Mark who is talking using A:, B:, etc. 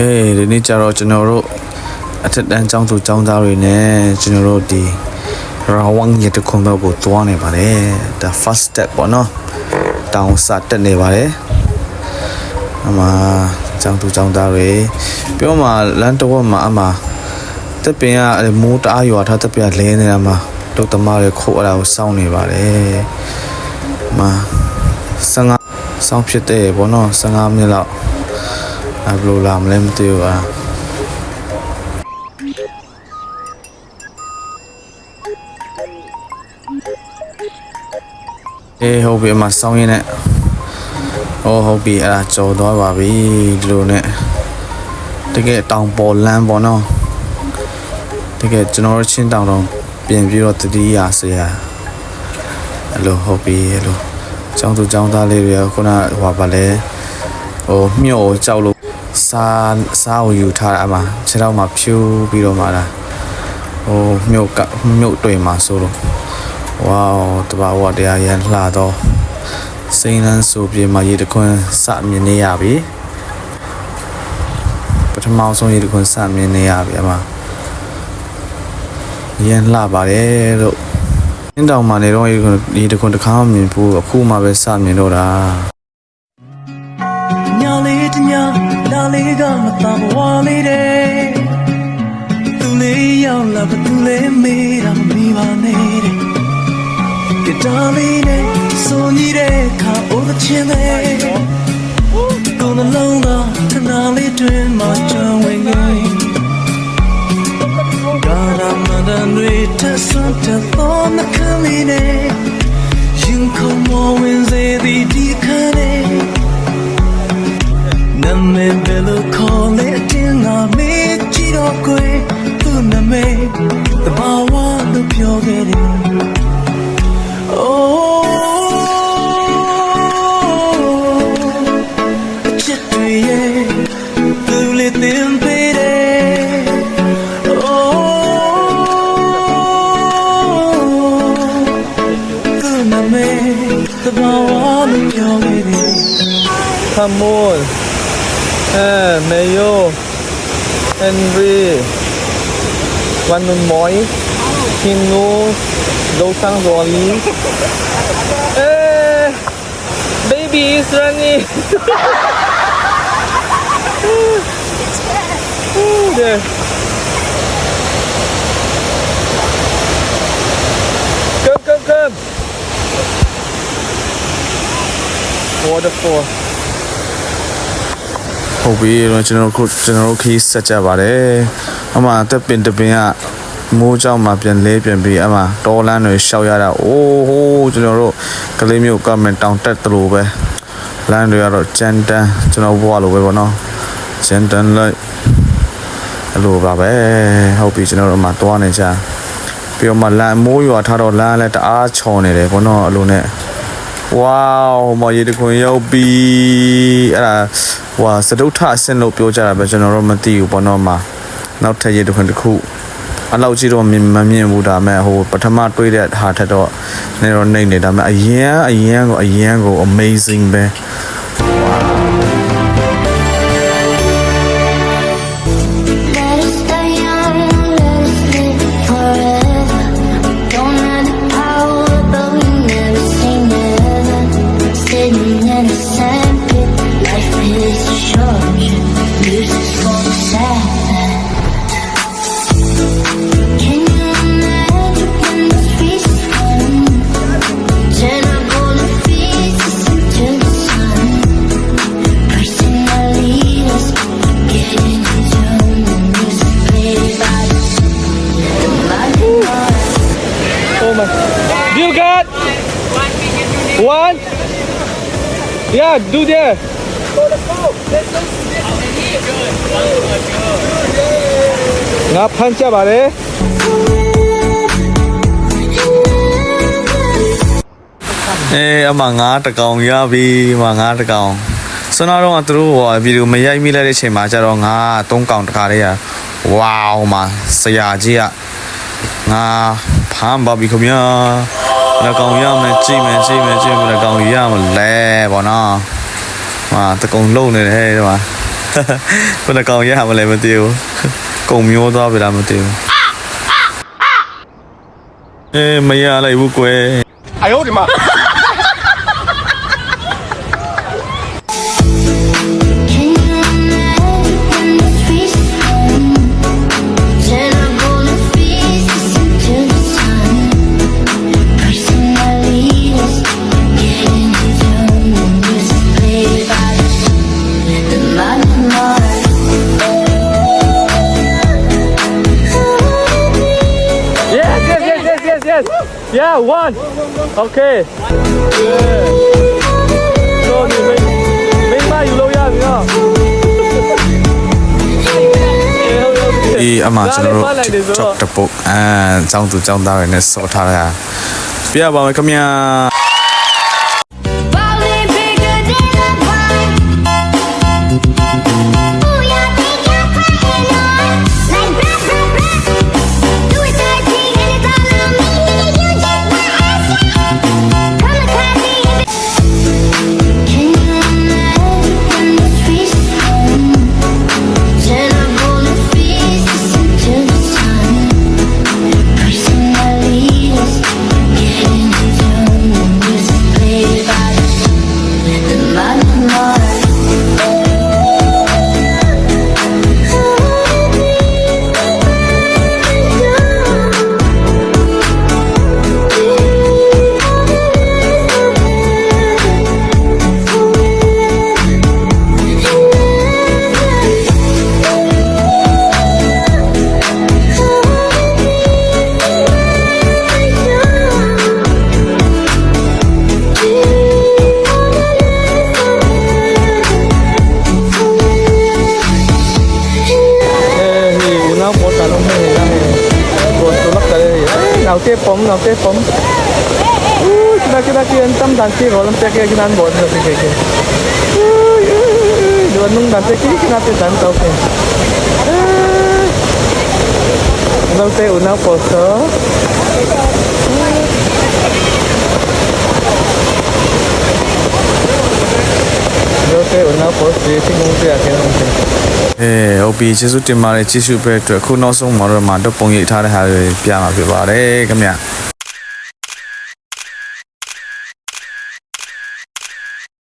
A: ဒီနေ့ကျတော့ကျွန်တော်တို့အထက်တန်းကျောင်းသူကျောင်းသားတွေနဲ့ကျွန်တော်တို့ဒီရာဝမ်ရတခုံဘက်ကိုတွားနေပါတယ်ဒါ first step ပေါ့နော်တောင်စတက်နေပါတယ်အမကျောင်းသူကျောင်းသားတွေပြောမှလမ်းတော့မှာအမတက်ပင်ကမိုးတအားရွာထားတက်ပင်လဲနေတာမှာတို့သမားတွေခိုးအရာကိုစောင့်နေပါတယ်အမ15စောင့်ဖြစ်တဲ့ပေါ့နော်15မိနစ်လောက်ဘယ်လိုလာမလဲမသိဘူးอ่ะဟုတ်ပြီအမစောင်းရင်းနဲ့ဟုတ်ပြီအဲ့ဒါကြော်သွားပါပြီဒီလိုနဲ့တကယ်တောင်ပေါ်လမ်းပေါ့နော်တကယ်ကျွန်တော်ချင်းတောင်တော့ပြင်ပြီးတော့တတိယဆရာအဲ့လိုဟုတ်ပြီအဲ့လိုကျောင်းသူကျောင်းသားလေးတွေခုနဟိုပါလဲမြို့ကိုကြောက်လို့စားကိုယူထားတာအမခြေထောက်မှာဖြူးပြီးတော့မှလာမြို့တွေ့မှာဆိုလို့ဝေါတဘာဝတရားရန်လှတော့စိန်လန်းဆိုပြေမှာရေတခွန်းစမြင်နေရပြီပထမဆုံးရေတခွန်းစမြင်နေရပြီအမရန်လှပါတယ်လို့အင်းတောင်မှာနေတော့ရေတခွန်းတစ်ခါမှမြင်ဘူးအခုမှပဲစမြင်တော့တာ
B: ညာလေးတညာလာလေးကမတော်ဘဝလေးတဲ့သူလေးရောက်လာဘသူလေးမေးတာမမိပါနဲ့တဲ့ကတားလေးနဲ့ဆိုညီတဲ့ခါအိုးသချင်းလေးကိုယ်နှလုံးသားခဏလေးတွင်မှကြံဝင်ခဲ့ကာရမဒန်တွေထဆန်းတဲ့သောနှခမ်းလေးနဲ့ရင်ခုန်မဝင်စေသည်ဒီခါနဲ့နမေဘယ်လိုခေါ်လဲအတင်းငါမေးကြည့်တော့ကွယ်သူ့နမေတဘာဝလို့ပြောခဲ့တယ်အချစ်တွေရဲ့သူလေးသင်ပေးတယ်သူ့နမေတဘာဝလို့ပြောခဲ့တယ်
C: Come on, Mayo, Henry, Van Moy, Kim No, Do Sang Rolly. Baby is running. There. Come. Waterfall.
A: ဟုတ်ပြီတော့ကျွန်တော်ခီးဆက်ကြပါတယ်အမတက်ပင်တပင်ကမိုးကြောင်မှာပြန်လဲပြန်ပြီးအမတော်လန်းတွေရှောက်ရတာကျွန်တော်တို့ကလေးမျိုးကမန်တောင်တက်တလို့ပဲလမ်းတွေကတော့ကြမ်းတမ်းကျွန်တော်ဘွားလိုပဲပေါ့နော်ကြမ်းတမ်းလိုက်အဲ့လိုပါပဲဟုတ်ပြီကျွန်တော်တို့အမတွားနေကြပြီးတော့မှလမ်းမိုးရွာထားတော့လမ်းလည်းတအားချော်နေတယ်ပေါ့နော်အဲ့လိုနဲ့ဝေါမရေတခွင်ရောက်ပြီအဲ့ဒါစတုထအဆင့်လို့ပြောကြတာပဲကျွန်တော်တို့မသိဘူးပေါ့နော်မှာနောက်ထပ်ရေတခွင်တစ်ခုအဲ့လောက်ကြီးတော့မမြင်ဘူးဒါမဲ့ပထမတွေးတဲ့ဟာထက်တော့နည်းတော့နှိမ့်နေဒါမဲ့အရန်ကို amazing ပဲ
C: You got one? Yeah, do there. Nga pancha bare.
A: အမငါးတကောင်ရပြီငါးတကောင်စွမ်းတော့သူတို့ဗီဒီယိုမရိုက်မိလိုက်တဲ့အချိန်မှာကျတော့ငါ3ကောင်တခါလေးရဝေါမှာဆရာကြီးကငါဖမ်းပါပြီခင်ဗျာလက်ကောင်ရမယ်ကြည့်မယ်လက်ကောင်ရမလဲပေါ့နော်ဟာတကုံလုံးနေတယ်ဟဲ့ဒီမှာ ဘယ်နှကောင်ရမလဲမသိဘူးကုံမျိုးသွားပြီလားမသိဘူးမရလိုက်ဘူးကွယ်
C: 哎呦我的妈！ Yes. Yeah, one. Okay. Yeah. So 你没卖有漏样子啊？
A: အေးအမှကျွန်တော်တို့ TikTok တပုတ်ចောင်းသူចောင်းသားတွေနဲ့စော်ထားတာပြရပါမယ်ခင်ဗျာ
C: nào cái phóng kita kian tam dan si rolam pe ke kinan bon no ke do nung dan se ki kina pe dan tau ke no te una foto no te una foto si ngung se ke nung se
A: ဟုတ်ပြီကျေးဇူးတင်ပါတယ်ကြည့်ရှုပေးတဲ့အတွက်အခုနောက်ဆုံးမှာတော့တော့ပုံရိပ်ထားတဲ့ဟာတွေပြမှာဖြစ်ပါတယ်ခင်ဗျ